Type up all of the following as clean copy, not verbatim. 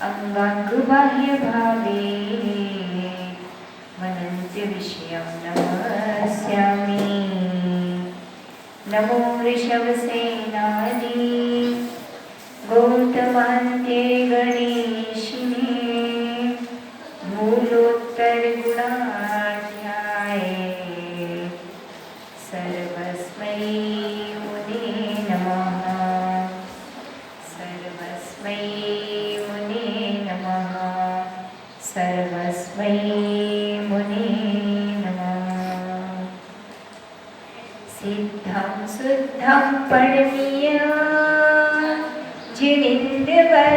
अंगांगबाह्यभावे मनन्त्य विषयं नमस्यामि। नमो वृषभसेनानि गौतमान्त्ये गणेशिने मूलोत्तरगुणाढ्याये सर्वस्मै मुने नमः। सर्वस्मै मुने नमः। सर्वस्मै मुने नमः। सिद्धं शुद्धं परमीयं जिनेन्द्रवर्णेमि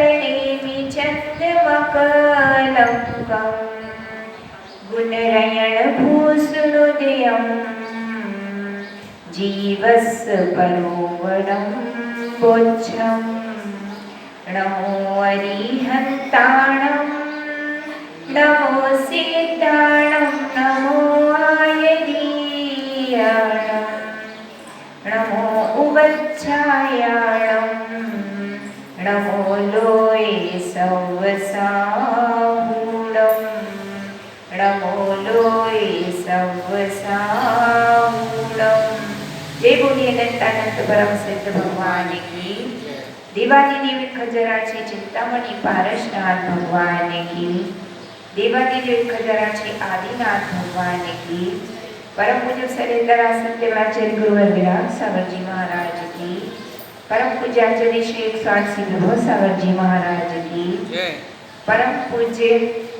चन्द्रमकलङ्कं गुणरयणभूषणोदयं जीवस्य परोवरं बोच्छं। नमो अरिहन्ताणं नमो सिद्धाणं नमो आयरीयाणं नमो उवच्छायाणं नमो लोये सव्वसाहूढं नमो लोये सव्वसाहूढं। जय बोलिए अनंतानंद परम सिद्ध भगवान की। देवादिदेव खजराचे चिंतामणी पारसनाथ भगवान की। देवादिदेव खजराचे आदिनाथ भगवान की। परम पूज्य सरेतरा सत्यवाचार्य गुरुवर विराग सागर जी महाराज की। परम पूज्याचार्य श्री 108 श्री विभो सागर जी महाराज की। परम पूज्य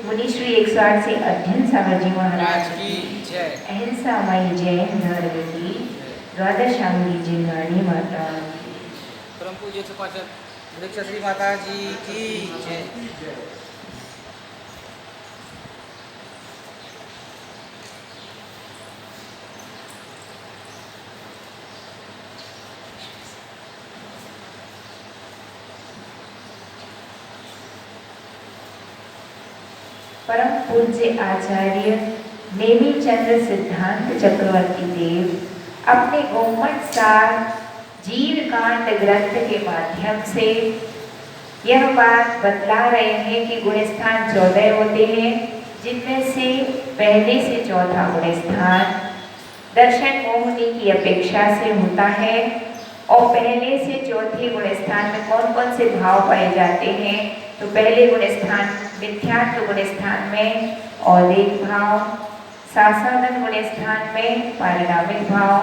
मुनि श्री 108 से अध्ययन सागर जी महाराज की। अहिंसा मई जय धर्म की। द्वादशांगी जिंगाणी माता की। परम पूज्य सुपाचक दीक्षा श्री माता जी की जय। परम पूज्य आचार्य नेमिचंद्र सिद्धांत चक्रवर्ती देव अपने गोमठ सार जीवकांड ग्रंथ के माध्यम से यह बात बतला रहे हैं कि गुणस्थान 14 होते हैं, जिनमें से पहले से चौथा गुणस्थान दर्शन मोहिनी की अपेक्षा से होता है। और पहले से चौथे गुणस्थान में कौन कौन से भाव पाए जाते हैं? तो पहले गुणस्थान मिथ्यात्व गुणस्थान में औदिक भाव, सासादन गुणस्थान में पारिणामिक भाव,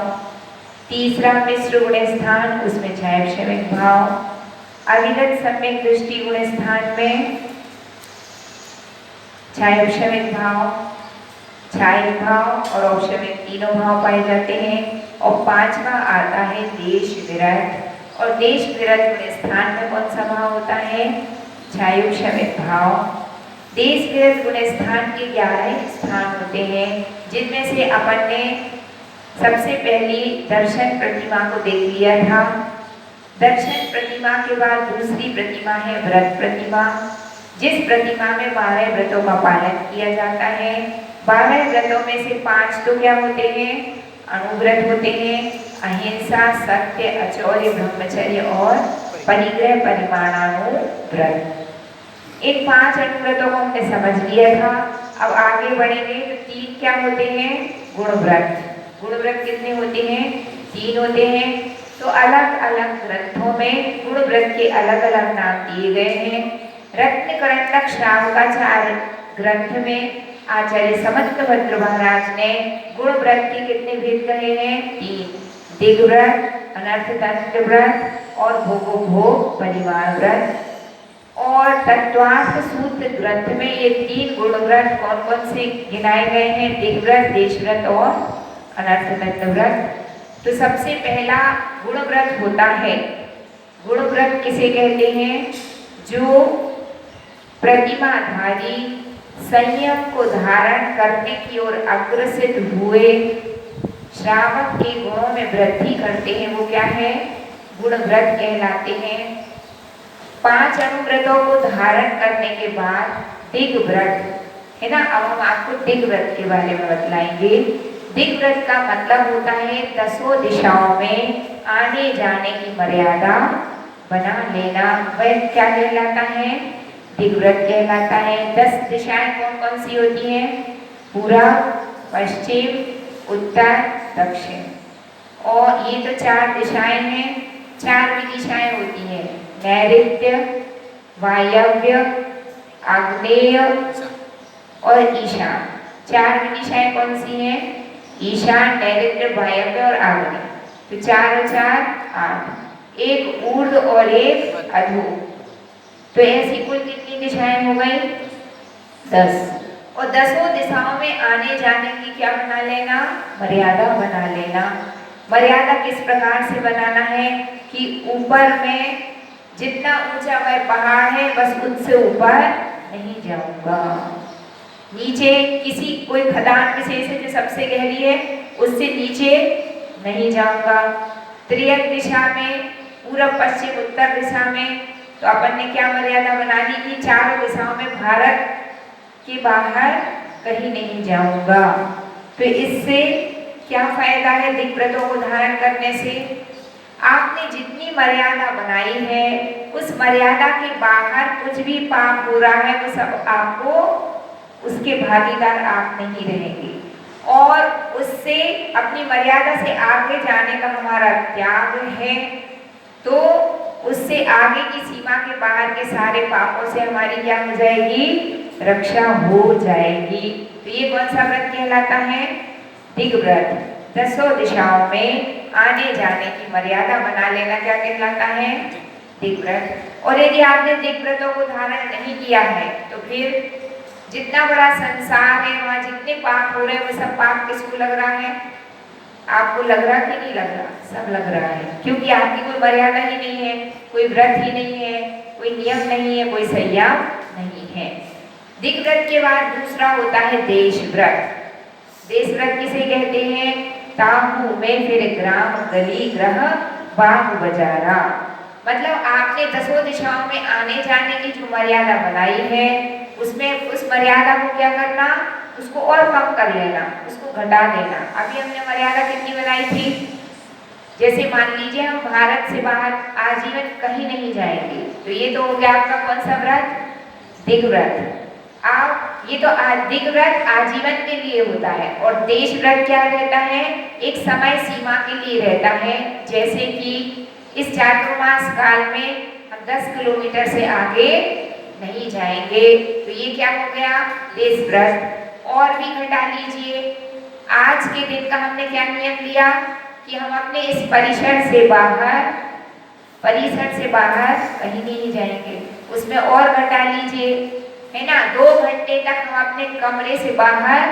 तीसरा मिश्र गुणस्थान उसमें छायाक्षमिक भाव, अविगत सम्यक दृष्टि गुणस्थान में छायाक्षमिक भाव, छाया भाव और औक्षमिक तीनों भाव पाए जाते हैं। और पांचवा आता है देश विरत। और देश विरत गुणस्थान में कौन सा भाव होता है? छायाक्षमिक भाव। देश विरत गुणस्थान के 11 स्थान होते हैं, जिनमें से अपन ने सबसे पहली दर्शन प्रतिमा को देख लिया था। दर्शन प्रतिमा के बाद दूसरी प्रतिमा है व्रत प्रतिमा, जिस प्रतिमा में 12 व्रतों का पालन किया जाता है। 12 व्रतों में से 5 तो क्या होते हैं? अनुव्रत होते हैं। अहिंसा, सत्य, अचौर्य, ब्रह्मचर्य और परिग्रह परिमाणानुव्रत। इन 5 अनुव्रतों को हमने समझ लिया था। अब आगे बढ़ेंगे तो 3 क्या होते हैं? गुणव्रत। गुणव्रत कितने होते हैं? 3 होते हैं। तो अलग अलग ग्रंथों में गुणव्रत के अलग अलग नाम दिए गए हैं। रत्नकरंडक श्रावकाचार्य ग्रंथ में आचार्य समंतभद्र महाराज ने गुणव्रत के कितने भेद कहे हैं? 3। दिग्व्रत, अनर्थदंड व्रत और भोगोभोग परिवार व्रत। और तत्वार्थ सूत्र ग्रंथ में ये 3 गुणव्रत कौन कौन से गिनाए गए हैं? दिग्व्रत, देशव्रत और अनर्थदंड व्रत। तो सबसे पहला गुणव्रत होता है। गुणव्रत किसे कहते हैं? जो प्रतिमाधारी संयम को धारण करने की ओर अग्रसित हुए श्रावक के गुणों में वृद्धि करते हैं, वो क्या है? गुणव्रत कहलाते हैं। 5 अनुव्रतों को धारण करने के बाद दिग्व्रत है ना। अब हम आपको दिग्व्रत के बारे में बतलाएंगे। दिग्व्रत का मतलब होता है 10 दिशाओं में आने जाने की मर्यादा बना लेना। वह क्या कहलाता है? दिग्व्रत कहलाता है। 10 दिशाएं कौन कौन सी होती हैं? पूरब, पश्चिम, उत्तर, दक्षिण। और ये तो 4 दिशाएं हैं। 4 भी दिशाएं होती हैं, नैऋत्य, वायव्य, आग्नेय और ईशान। 4 भी दिशाएं कौन सी हैं? ईशान, नैऋत्य, वायव्य और आग्नेय। तो 4 और 4 8, एक ऊर्ध्व और एक अधो। तो ऐसी कुल कितनी दिशाएं हो गई? 10। और 10 दिशाओं में आने जाने की क्या बना लेना? मर्यादा बना लेना। मर्यादा किस प्रकार से बनाना है कि ऊपर में जितना ऊंचा वह पहाड़ है बस उससे ऊपर नहीं जाऊंगा, नीचे किसी कोई खदान विशेष है जो सबसे गहरी है उससे नीचे नहीं जाऊंगा। त्रियक दिशा में, पूरब, पश्चिम, उत्तर दिशा में तो अपन ने क्या मर्यादा बना ली कि 4 दिशाओं में भारत के बाहर कहीं नहीं जाऊंगा। तो इससे क्या फायदा है दिग्व्रतों को धारण करने से? आपने जितनी मर्यादा बनाई है उस मर्यादा के बाहर कुछ भी पाप हो रहा है वो सब आपको, उसके भागीदार आप नहीं रहेंगे। और उससे अपनी मर्यादा से आगे जाने का हमारा त्याग है तो उससे आगे की सीमा के बाहर के सारे पापों से हमारी क्या हो जाएगी? रक्षा हो जाएगी। तो ये कौन सा व्रत कहलाता है? दिग्व्रत। 10 दिशाओं में आने जाने की मर्यादा बना लेना क्या कहलाता है? दिग्व्रत। और यदि आपने दिग्व्रतों को धारण नहीं किया है तो फिर जितना बड़ा संसार है वहाँ जितने पाप हो रहे हैं वो सब पाप किसको लग रहा है? आपको लग रहा कि नहीं लग रहा? सब लग रहा है, क्योंकि आपकी कोई मर्यादा ही नहीं है, कोई व्रत ही नहीं है, कोई नियम नहीं है, कोई संयम नहीं है। दिग्व्रत के बाद दूसरा होता है देश व्रत। देश व्रत किसे कहते हैं? ताहू में फिर ग्राम, गली, ग्रह, बाग, बजारा। मतलब आपने 10 दिशाओं में आने जाने की जो मर्यादा बनाई है उसमें उस मर्यादा को क्या करना? उसको और कम कर लेना, उसको घटा देना। अभी हमने मर्यादा कितनी बनाई थी? जैसे मान लीजिए हम भारत से बाहर आजीवन कहीं नहीं जाएंगे तो ये तो हो गया आपका कौन सा व्रत? दिग्व्रत। आप ये तो दिग्व्रत आजीवन के लिए होता है और देश व्रत क्या रहता है? एक समय सीमा के लिए रहता है। जैसे कि इस चातुर्मास काल में हम 10 किलोमीटर से आगे नहीं जाएंगे तो ये क्या हो गया? देश व्रत। और भी घटा लीजिए, आज के दिन का हमने क्या नियम लिया कि हम अपने इस परिसर से बाहर कहीं नहीं जाएंगे। उसमें और घटा लीजिए, है ना, 2 घंटे तक हम अपने कमरे से बाहर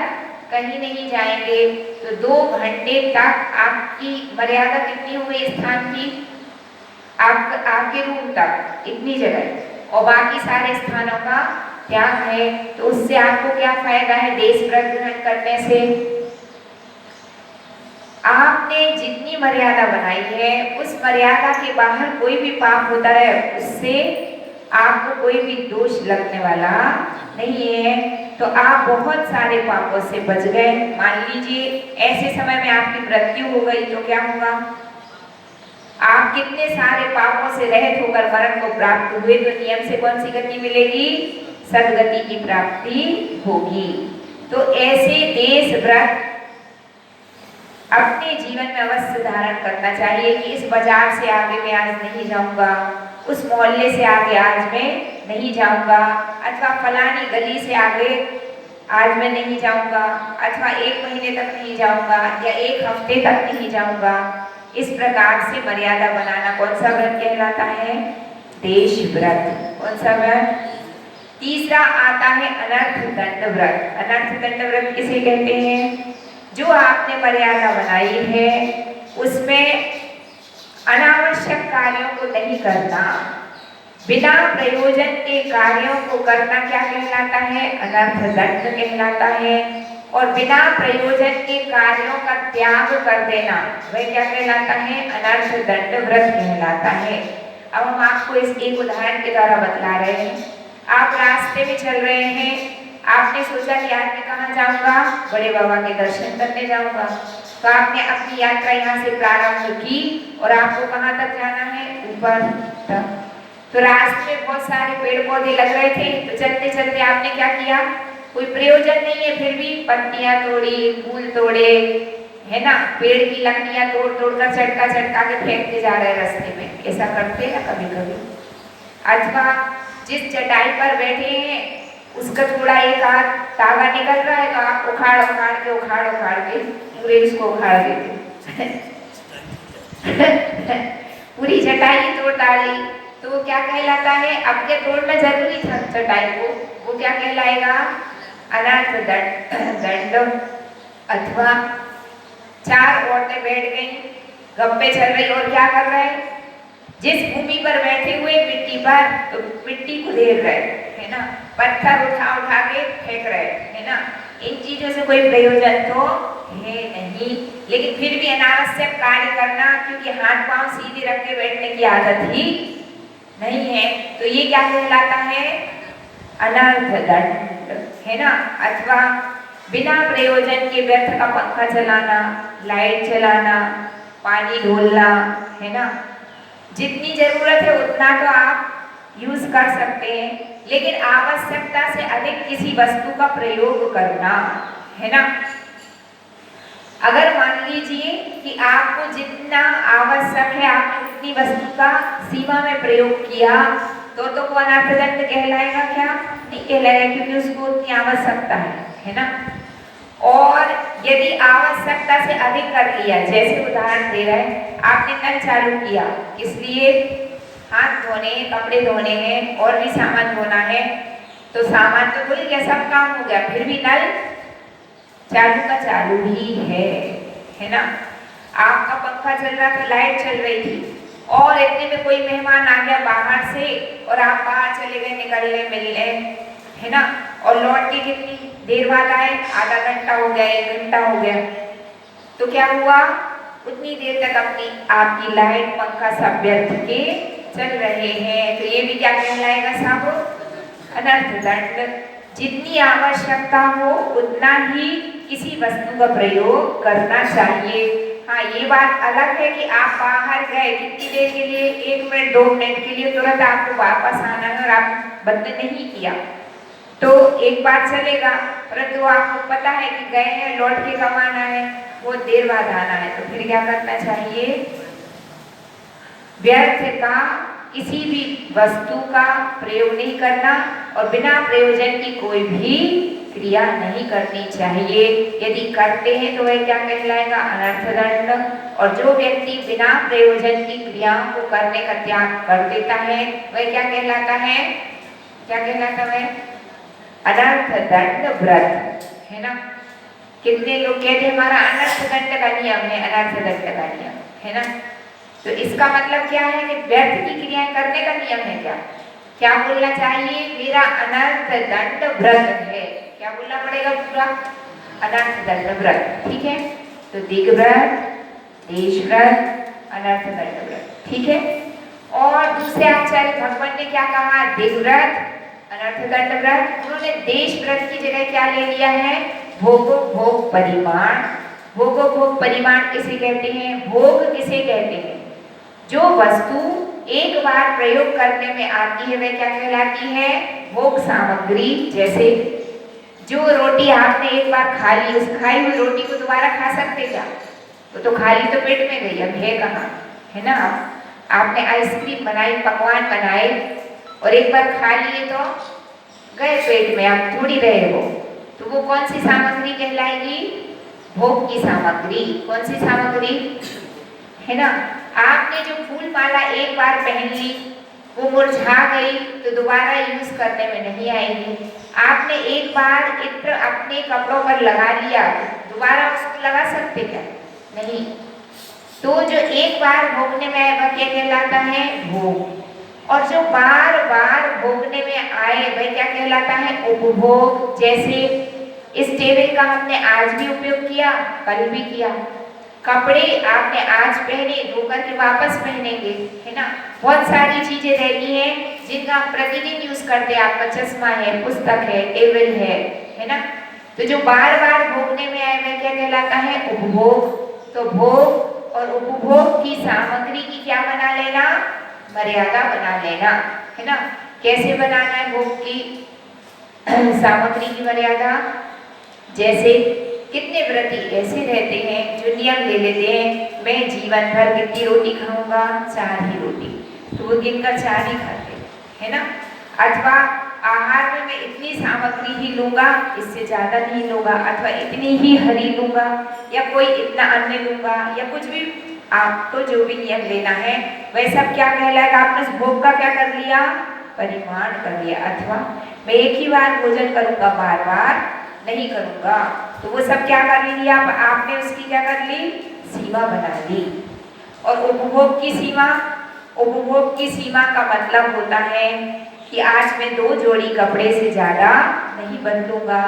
कहीं नहीं जाएंगे। तो 2 घंटे तक आपकी मर्यादा कितनी हुई स्थान की? आपके रूम तक इतनी जगह और बाकी सारे स्थानों का त्याग है। तो उससे आपको क्या फायदा है देश व्रत ग्रहण करने से? आपने जितनी मर्यादा बनाई है उस मर्यादा के बाहर कोई भी पाप होता है उससे आपको कोई भी दोष लगने वाला नहीं है। तो आप बहुत सारे पापों से बच गए। मान लीजिए ऐसे समय में आपकी मृत्यु हो गई तो क्या होगा? आप कितने सारे पापों से रहित होकर मरण को प्राप्त हुए तो नियम से कौन सी गति मिलेगी? सद्गति की प्राप्ति होगी। तो ऐसे देश व्रत अपने जीवन में अवश्य धारण करना चाहिए कि इस बाजार से आगे मैं आज नहीं जाऊंगा, उस मोहल्ले से आगे आज मैं नहीं जाऊंगा, अथवा फलानी गली से आगे आज मैं नहीं जाऊंगा, अथवा 1 महीने तक नहीं जाऊंगा या 1 हफ्ते तक नहीं जाऊंगा। इस प्रकार से मर्यादा बनाना कौन सा व्रत कहलाता है? देश व्रत। कौन सा व्रत? तीसरा आता है अनर्थ दंड व्रत। अनर्थ दंड व्रत किसे कहते हैं? जो आपने मर्यादा बनाई है उसमें अनावश्यक कार्यों को नहीं करना, बिना प्रयोजन के कार्यों को करना क्या कहलाता है? अनर्थ दंड कहलाता है। और बिना प्रयोजन के कार्यों का त्याग कर देना वह क्या कहलाता है? अनर्थ दंड व्रत कहलाता है। अब हम आपको इस एक उदाहरण के द्वारा बतला रहे हैं। आप रास्ते में चल रहे हैं, आपने सोचा कि आज मैं कहाँ जाऊंगा? बड़े बाबा के दर्शन करने जाऊंगा। तो आपने अपनी यात्रा यहाँ से प्रारंभ की और आपको कहाँ तक जाना है? ऊपर तक। तो रास्ते में बहुत सारे पेड़ पौधे लग रहे थे, तो चलते चलते आपने क्या किया, कोई प्रयोजन नहीं है फिर भी पत्तियां तोड़ी, फूल तोड़े, है ना, पेड़ की लकड़ियां तोड़ तोड़ कर चटका चटका के फेंकते जा रहे रास्ते में। ऐसा करते हैं कभी कभी। अथवा जिस चटाई पर बैठे हैं उसका थोड़ा एक आध तागा निकल रहा है तो आप उखाड़ उखाड़ के पूरे उसको उखाड़ देते पूरी चटाई तोड़ डाली, तो वो क्या कहलाता है, अब के तोड़ना जरूरी था चटाई को, वो क्या कहलाएगा, अनर्थ दंड। अथवा चार औरतें बैठ गई, गप्पे चल रही और क्या कर रहे हैं, जिस भूमि पर बैठे हुए मिट्टी पर, तो मिट्टी को देर रहे, है ना, पत्थर उठा उठा के फेंक रहे, है ना। इन चीजों से कोई प्रयोजन तो है नहीं, लेकिन फिर भी अनावश्यक कार्य करना, क्योंकि हाथ पांव सीधे रख के बैठने की आदत ही नहीं है, तो ये क्या कहलाता है, अनर्थ दंड, है ना। अथवा बिना प्रयोजन के व्यर्थ का पंखा चलाना, लाइट चलाना, पानी ढोलना, है ना, जितनी जरूरत है उतना तो आप यूज कर सकते हैं, लेकिन आवश्यकता से अधिक किसी वस्तु का प्रयोग करना, है ना। अगर मान लीजिए कि आपको जितना आवश्यक है आपने उतनी वस्तु का सीमा में प्रयोग किया, तो वो अनर्थ दंड कहलाएगा क्या, नहीं कहलाएगा, क्योंकि उसको उतनी आवश्यकता है ना। और यदि आवश्यकता से अधिक कर लिया, जैसे उदाहरण दे रहे हैं, आपने नल चालू किया, किस लिए, हाथ धोने, कपड़े धोने हैं और भी सामान धोना है, तो सामान तो धुल गया, सब काम हो गया, फिर भी नल चालू का चालू ही है ना। आपका पंखा चल रहा था, लाइट चल रही थी, और इतने में कोई मेहमान आ गया बाहर से और आप बाहर चले गए निकलने मिलने, है ना, और लौट के कितनी देर बाद आए, आधा घंटा हो गया, 1 घंटा हो गया, तो क्या हुआ, उतनी देर तक अपनी आपकी लाइट पंखा सब व्यर्थ के चल रहे हैं, तो ये भी क्या कहलाएगा, सब अनर्थ दंड। जितनी आवश्यकता हो उतना ही किसी वस्तु का प्रयोग करना चाहिए। हाँ, ये बात अलग है कि आप बाहर गए कितनी देर के लिए, 1 मिनट 2 मिनट के लिए, तुरंत आपको वापस आना है और आप बंद नहीं किया, तो एक बार चलेगा, परंतु आपको पता है कि गए हैं, लौट के कब आना है, बहुत देर बाद आना है, तो फिर क्या करना चाहिए, व्यर्थ का किसी भी वस्तु का प्रयोग नहीं करना और बिना प्रयोजन की कोई भी क्रिया नहीं करनी चाहिए। यदि करते हैं तो वह क्या कहलाएगा, अनर्थ दंड। और जो व्यक्ति बिना प्रयोजन की क्रियाओं को करने का त्याग कर देता है वह क्या कहलाता है, क्या कहलाता है, अनर्थ दंड व्रत, है ना। कितने लोग कहते हैं हमारा अनर्थ दंड का नियम है, अनर्थ दंड का नियम है ना, तो इसका मतलब क्या है कि व्यर्थ की क्रियाएं करने का नियम है, क्या बोलना चाहिए, मेरा अनर्थ दंड व्रत है, क्या बोलना पड़ेगा पूरा, अनर्थ दंड व्रत, ठीक है। तो दिग व्रत, देश व्रत, अनर्थ दंड व्रत, ठीक है। और दूसरे आचार्य भगवान ने क्या कहा, दिग व्रत, अनर्थ दंड व्रत, उन्होंने देश व्रत की जगह क्या ले लिया है, भोगो भोग परिमाण। भोगो भोग परिमाण किसे कहते हैं, भोग किसे कहते हैं, जो वस्तु एक बार प्रयोग करने में आती है वह क्या कहलाती है, भोग सामग्री। जैसे जो रोटी आपने एक बार खा ली, उस खाई हुई रोटी को दोबारा खा सकते क्या, वो तो खाली तो पेट में गई, अब है कहाँ, है ना। आपने आइसक्रीम बनाई, पकवान बनाए और एक बार खा लिए तो गए पेट में, आप थोड़ी रहे हो, तो वो कौन सी सामग्री कहलाएगी, भोग की सामग्री। कौन सी सामग्री, है ना। आपने जो फूल माला एक बार पहन ली, वो मुरझा गई तो दोबारा यूज करने में नहीं आएगी। आपने एक बार इत्र अपने कपड़ों पर लगा लिया, दोबारा उसको लगा सकते क्या, नहीं। तो जो एक बार भोगने में आए वह क्या कहलाता है, भोग। और जो बार बार भोगने में आए वह क्या कहलाता है, उपभोग। जैसे इस टेबल का हमने आज भी उपयोग किया, कल भी किया। कपड़े आपने आज पहने, धोकर के वापस पहनेंगे, है ना। बहुत सारी चीजें रहती हैं जिनका आप प्रतिदिन यूज करते हैं, आपका चश्मा है, पुस्तक है, टेबल है ना। तो जो बार बार भोगने में आए वह क्या कहलाता है, उपभोग। तो भोग और उपभोग की सामग्री की क्या बना लेना, मर्यादा बना लेना, है ना। कैसे बनाना है भोग की सामग्री की मर्यादा? जैसे कितने व्रती ऐसे रहते हैं जो नियम ले लेते हैं, मैं जीवन भर कितनी रोटी खाऊंगा? 4 ही रोटी, तो वो दिन का 4 ही खाते हैं, है ना। अथवा आहार में मैं इतनी सामग्री ही लूंगा, इससे ज्यादा नहीं लूंगा, अथवा इतनी ही हरी लूंगा, या कोई इतना अन्न लूंगा, या कुछ भी आपको जो भी नियम लेना है वह सब क्या कहलाएगा? आपने उस भोग का क्या कर लिया? परिमाण कर लिया। अथवा मैं एक ही बार भोजन करूंगा, बार बार नहीं करूंगा, तो वो सब क्या कर लिया आपने? उसकी क्या कर ली? सीमा बना ली। और उपभोग की सीमा, उपभोग की सीमा का मतलब होता है कि आज मैं 2 जोड़ी कपड़े से ज्यादा नहीं बदलूंगा,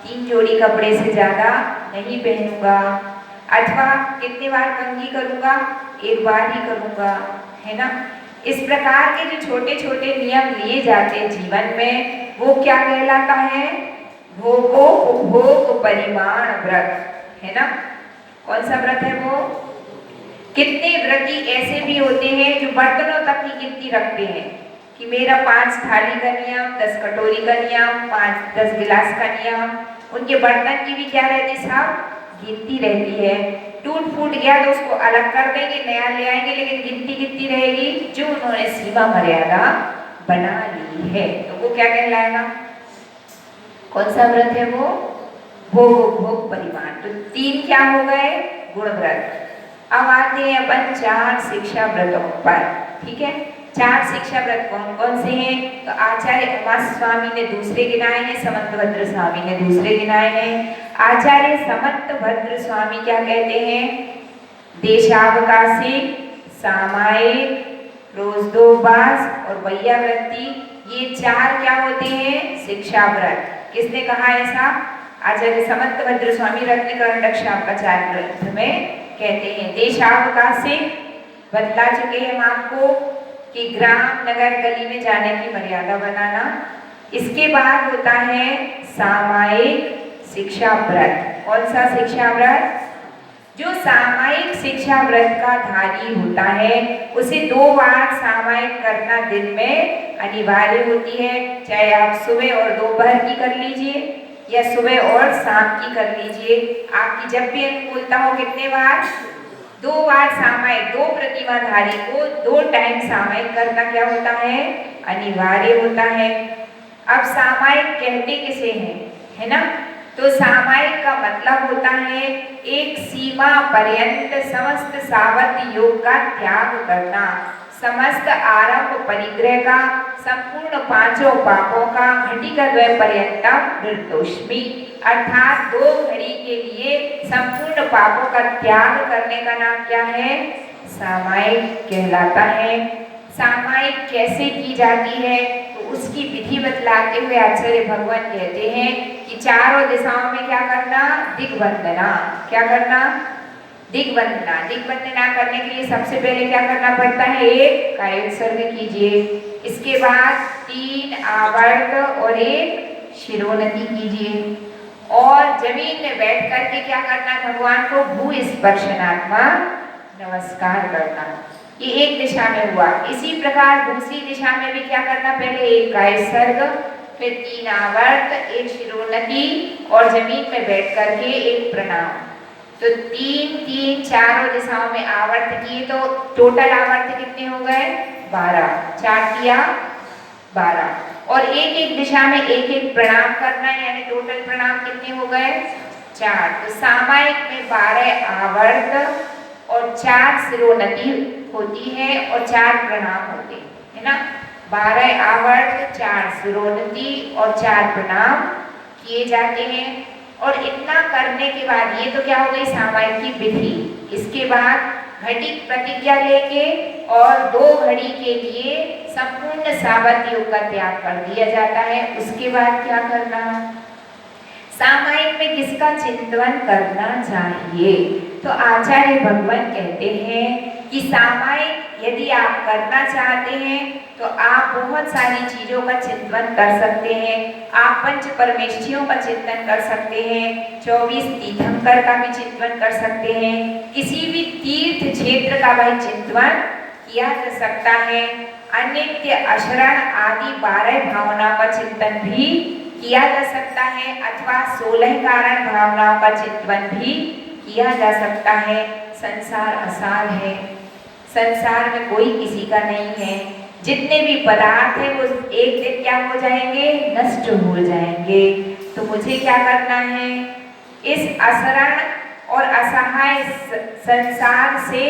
3 जोड़ी कपड़े से ज्यादा नहीं पहनूंगा, अथवा कितने बार कंघी करूंगा? 1 बार ही करूंगा, है ना। इस प्रकार के जो छोटे छोटे नियम लिए जाते हैं जीवन में, वो क्या कहलाता है? भोगो उपभोग परिमाण व्रत, है ना। कौन सा व्रत है वो? कितने व्रती ऐसे भी होते हैं जो बर्तनों तक की गिनती रखते हैं कि मेरा 5 थाली का नियम, 10 कटोरी का नियम, 5-10 गिलास का नियम। उनके बर्तन की भी क्या रहती है साहब? गिनती रहती है। टूट फूट गया तो उसको अलग कर देंगे, नया ले आएंगे, लेकिन गिनती कितनी रहेगी? जो उन्होंने सीमा मर्यादा बना ली है, तो वो क्या कहलाएगा? कौन सा व्रत है वो? भोग उपभोग परिमाण। तो 3 क्या हो गए? गुण व्रत। अब आते हैं अपन 4 शिक्षा व्रतों पर, ठीक है। 4 शिक्षा व्रत कौन कौन से हैं? तो आचार्य उमा स्वामी ने दूसरे गिनाए हैं, समंतभद्र स्वामी ने दूसरे गिनाए हैं। आचार्य समंतभद्र स्वामी क्या कहते हैं? देशावकाशी, सामायिक, रोज 2 उपवास और वैयावृत्ति, ये 4 क्या होते हैं? शिक्षा व्रत। किसने कहा ऐसा? आचार्य समंतभद्र स्वामी रत्नकरण रक्षावकाचार्य ग्रंथ में कहते हैं। देशावकाशी बतला चुके हैं हम आपको कि ग्राम नगर गली में जाने की मर्यादा बनाना। इसके बाद होता है सामायिक शिक्षा व्रत। कौन सा शिक्षा व्रत? जो सामायिक शिक्षा व्रत का धारी होता है उसे 2 बार सामायिक करना दिन में अनिवार्य होती है, चाहे आप सुबह और दोपहर की कर लीजिए या सुबह और शाम की कर लीजिए। आपकी जब भी अनुकूलता हो, कितने बार? 2 बार सामायिक, 2 प्रतिमाधारी को 2 टाइम सामायिक करना क्या होता है? अनिवार्य होता है। अब सामायिक कहते किसे हैं, है ना। तो सामायिक का मतलब होता है एक सीमा पर्यंत समस्त सावध योग का त्याग करना, समस्त आरंभ परिग्रह का, संपूर्ण 5 पापों का, घटिकाद्वय पर्यंतम निर्दोष्मि, अर्थात 2 घड़ी के लिए संपूर्ण पापों का त्याग करने का नाम क्या है? सामायिक कहलाता है। सामायिक कैसे की जाती है तो उसकी विधि बतलाते हुए आचार्य भगवान कहते हैं कि चारों दिशाओं में क्या करना? दिग्वंदना। क्या करना? दिग्वंदना। दिग्वंदना करने के लिए सबसे पहले क्या करना पड़ता है? एक कायोत्सर्ग कीजिए, इसके बाद 3 आवर्त और 1 शिरोन्नति कीजिए, और जमीन में बैठ करके क्या करना? भगवान को भू स्पर्शनात्मक नमस्कार करना। ये एक दिशा में हुआ। इसी प्रकार दूसरी दिशा में भी क्या करना? पहले एक कायोत्सर्ग, फिर 3 आवर्त, 1 शिरोन्नति और जमीन में बैठ करके 1 प्रणाम। तो 3-3 चारों दिशाओं में आवर्त किए तो टोटल आवर्त कितने हो गए? 12। 4 किया 12, और एक एक दिशा में एक एक प्रणाम करना है, यानी टोटल प्रणाम कितने हो गए? 4। तो सामायिक में 12 आवर्त और 4 शिरोन्नति होती है और 4 प्रणाम होते हैं, है ना। 12 आवर्त, 4 शिरोन्नति और 4 प्रणाम किए जाते हैं। और इतना करने के बाद ये तो क्या हो गई सामायिक की विधि। इसके बाद घटित प्रतिज्ञा लेके और 2 घड़ी के लिए संपूर्ण सावध योग का त्याग कर दिया जाता है। उसके बाद क्या करना? सामायिक में किसका चिंतन करना चाहिए? तो आचार्य भगवान कहते हैं कि सामायिक यदि आप करना चाहते हैं तो आप बहुत सारी चीजों का चिंतन कर सकते हैं। आप पंच परमेष्ठियों का चिंतन कर सकते हैं, 24 तीर्थंकर का भी चिंतन कर सकते हैं, किसी भी तीर्थ क्षेत्र का भाई चिंतन किया जा सकता है। अनित्य, अशरण आदि 12 भावनाओं का चिंतन भी किया जा सकता है, अथवा 16 कारण भावनाओं का चिंतन भी किया जा सकता है। संसार असार है, संसार में कोई किसी का नहीं है। जितने भी पदार्थ हैं वो एक दिन क्या हो जाएंगे, नष्ट हो जाएंगे। तो मुझे क्या करना है, इस असरण और असहाय संसार से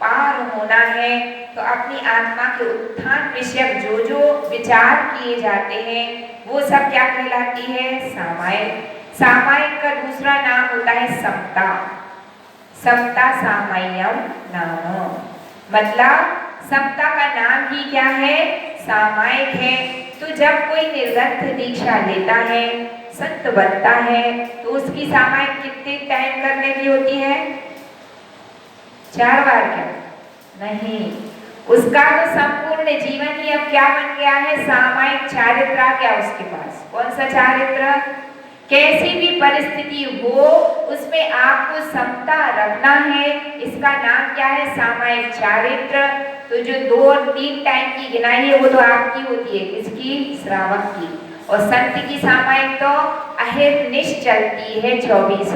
पार होना है। तो अपनी आत्मा के उत्थान विषयक जो जो विचार किए जाते हैं वो सब क्या कहलाती है, सामायिक। सामायिक का दूसरा नाम होता है समता। समता सामाय्यम नाम, मतलब समता का नाम ही क्या है, सामायिक है। तो जब कोई निर्ग्रंथ दीक्षा लेता है, संत बनता है, तो उसकी सामायिक कितने टाइम करने की होती है, 4 बार क्या, नहीं, उसका तो संपूर्ण जीवन ही अब क्या बन गया है, सामायिक चारित्र आ गया उसके पास। कौन सा चारित्र, कैसी भी परिस्थिति हो उसमें आपको समता रखना है, इसका नाम क्या है, सामायिक चारित्र। तो जो 2 और 3 टाइम की गिनाई है वो तो आपकी होती है, किसकी, श्रावक की। और संत की सामायिक तो अहर्निश चलती है 24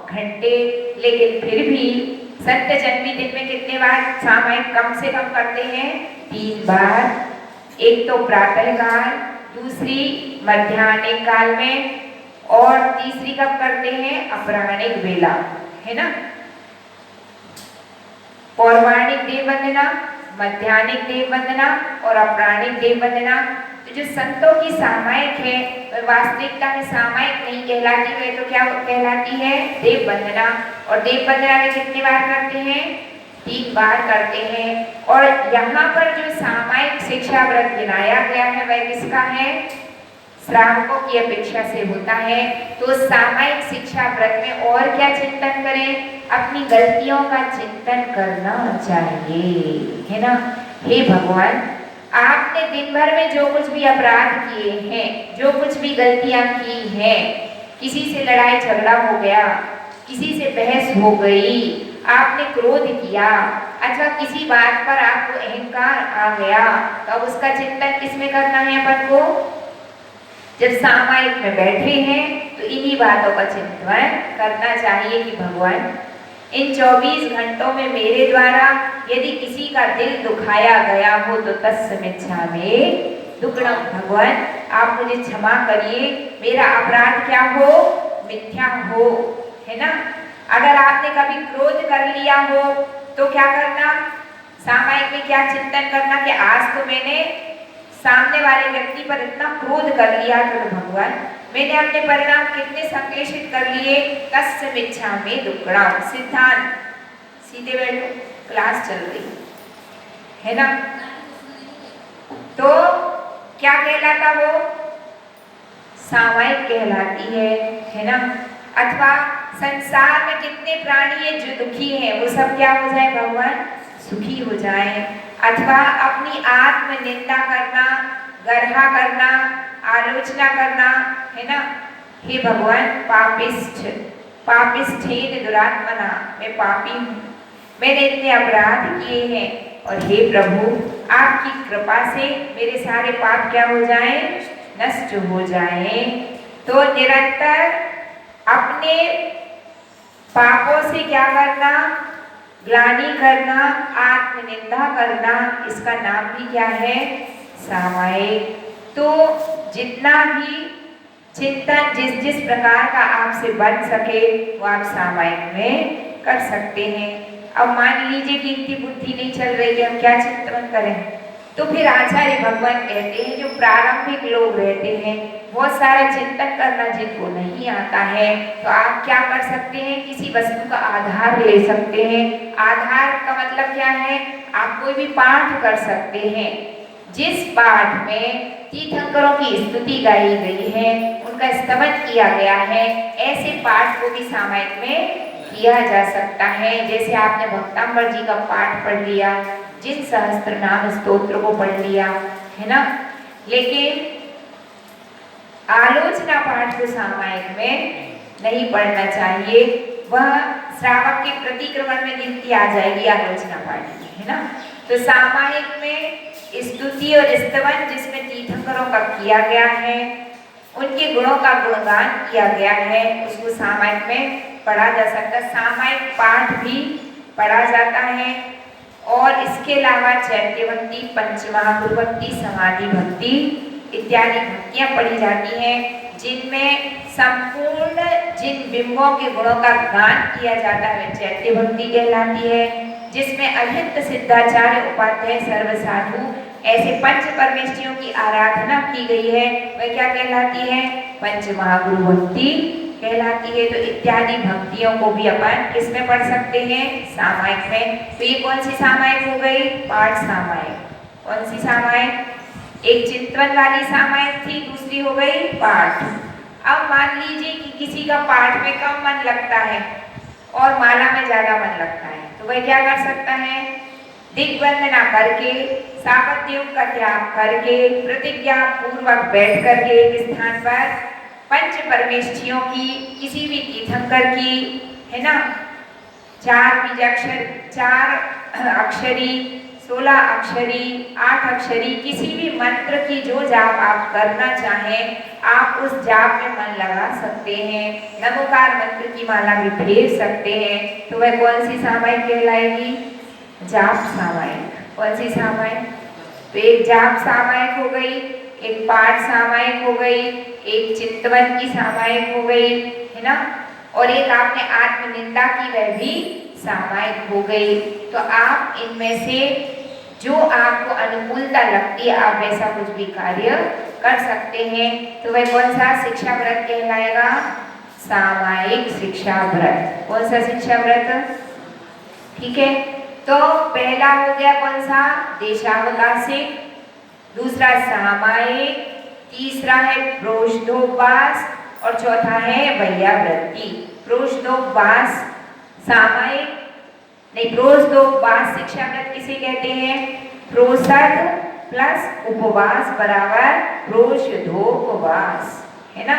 घंटे। लेकिन फिर भी संत जन्मी दिन में कितने बार सामायिक कम से कम करते हैं, 3 बार। एक तो प्रातः काल, दूसरी मध्याह्निक काल में, और तीसरी कब करते हैं, अपराह्निक बेला, है ना। पौर्वाणिक देव वंदना, मध्याह्निक देव वंदना और अपराह्निक देव वंदना। तो जो संतों की सामायिक है वास्तविकता में सामायिक नहीं कहलाती है, तो क्या कहलाती है, देव वंदना। और देव वंदना में कितनी बार करते हैं, 3 बार करते हैं। और यहाँ पर जो सामायिक शिक्षा व्रत गिनाया गया है वह किसका है, श्रावकों की अपेक्षा से होता है। तो सामायिक शिक्षा व्रत में और क्या चिंतन करें, अपनी गलतियों का चिंतन करना चाहिए, है ना। हे भगवान, आपने दिन भर में जो कुछ भी अपराध किए हैं, जो कुछ भी गलतियां की हैं, किसी से लड़ाई झगड़ा हो गया, किसी से बहस हो गई, आपने क्रोध किया, अथवा किसी बात पर आपको अहंकार आ गया, तो अब उसका चिंतन किसमें करना है अपन को, जब सामायिक में बैठे हैं तो इन्हीं बातों का चिंतन करना चाहिए कि भगवान इन 24 घंटों में मेरे द्वारा यदि किसी का दिल दुखाया गया हो तो तत्समिच्छामि दुक्कडम। भगवान आप मुझे क्षमा करिए, मेरा अपराध क्या हो, मिथ्या हो, है ना। अगर आपने कभी क्रोध कर लिया हो तो क्या करना, सामायिक में क्या चिंतन करना कि आज तो मैंने सामने वाले व्यक्ति पर इतना क्रोध कर लिया तो भगवान मैंने अपने परिणाम कितने संक्लेशित कर लिए, तत्समिच्छामि दुक्कडम। सिद्धांत, सीधे बैठो, क्लास चल रही है ना। तो क्या कहलाता वो, सामायिक कहलाती है ना। अथवा संसार में कितने प्राणी है जो दुखी हैं, वो सब क्या हो जाए भगवान, सुखी हो जाए। अथवा अपनी आत्म निंदा करना, गर्हा करना, आलोचना करना, है ना। हे भगवान, पापिष्ठ पापिष्ठेन दुरात्मना, मैं पापी हूँ, मैंने इतने अपराध किए हैं। और हे प्रभु, आपकी कृपा से मेरे सारे पाप क्या हो जाएं, नष्ट हो जाएं। तो निरंतर अपने पापों से क्या करना, ग्लानि करना, आत्मनिंदा करना, इसका नाम भी क्या है, सामायिक। तो जितना भी चिंतन जिस जिस प्रकार का आपसे बन सके वो आप सामायिक में कर सकते हैं। अब मान लीजिए कि इनकी बुद्धि नहीं चल रही है, हम क्या चिंतन करें, तो फिर आचार्य भगवान कहते हैं जो प्रारंभिक लोग रहते हैं, बहुत सारा चिंतन करना जिनको नहीं आता है, तो आप क्या कर सकते हैं, किसी वस्तु का आधार ले सकते हैं। आधार का मतलब क्या है, आप कोई भी पाठ कर सकते हैं। जिस पाठ में तीर्थंकरों की स्तुति गाई गई है, उनका स्तवन किया गया है, ऐसे पाठ को भी सामायिक में किया जा सकता है। जैसे आपने भक्तांबर जी का पाठ पढ़ लिया, जिन सहस्त्र नाम स्तोत्र को पढ़ लिया, है ना। लेकिन आलोचना पाठ को सामायिक में नहीं पढ़ना चाहिए, वह श्रावक के प्रतिक्रमण में गिनती आ जाएगी आलोचना पाठ की, है ना। तो सामायिक में स्तुति और स्तवन जिसमें तीर्थंकरों का किया गया है, उनके गुणों का गुणगान किया गया है, उसको सामायिक में पढ़ा जा सकता है। सामायिक पाठ भी पढ़ा जाता है। और इसके अलावा चैत्य भक्ति, पंचमहागुरु भक्ति, समाधि भक्ति इत्यादि भक्तियां पढ़ी जाती हैं, जिनमें संपूर्ण जिन बिंबों के गुणों का गान किया जाता है वह चैत्य भक्ति कहलाती है। जिसमें अहिंद सिद्धाचार्य उपाध्याय सर्वसाधु ऐसे पंच परमेष्ठियों की आराधना की गई है, वह क्या कहलाती है? पंचमहागुरु भक्ति कहलाती है। तो इत्यादि भक्तियों को भी अपन किसमें पढ़ सकते हैं? सामायिक में। तो ये कौन सी सामायिक हो गई? पाठ सामायिक। कौन सी सामायिक? एक चिंतवन वाली सामायिक थी, दूसरी हो गई पाठ। अब मान लीजिए कि किसी का पाठ में कम मन लगता है और माला में ज्यादा मन लगता है, तो वह क्या कर सकता है? दिग्वंदना करके, सावध योग का त्याग करके, प्रतिज्ञा पूर्वक बैठ करके एक स्थान पर पंच परमेष्ठियों की, किसी भी तीर्थंकर की, है ना, 4 बीजाक्षर, 4 अक्षरी, 16 अक्षरी, 8 अक्षरी, किसी भी मंत्र की जो जाप आप करना चाहें, आप उस जाप में मन लगा सकते हैं। नमोकार मंत्र की माला भी फेर सकते हैं। तो वह कौन सी सामायिक कहलाएगी? जाप सामायिक। कौन सी सामायिक? तो एक जाप सामायिक हो गई, एक पाठ सामायिक हो गई, एक चिंतवन की सामायिक हो गई, है ना, और एक आपने आत्मनिंदा की, वह भी सामायिक हो गई। तो आप इनमें से जो आपको अनुकूलता लगती है आप वैसा कुछ भी कार्य कर सकते हैं। तो वह कौन सा शिक्षा व्रत कहलाएगा? सामायिक शिक्षा व्रत। कौन सा शिक्षा व्रत? ठीक है। तो पहला हो गया कौन सा? देशावकाशिक, दूसरा सामायिक, तीसरा है प्रोषधोपवास और चौथा है वैयावृत्ति। प्रोषधोपवास सामायिक नहीं, प्रोषधोपवास शिक्षा व्रत किसे कहते हैं? प्रोषध प्लस उपवास बराबर प्रोषधोपवास, है ना।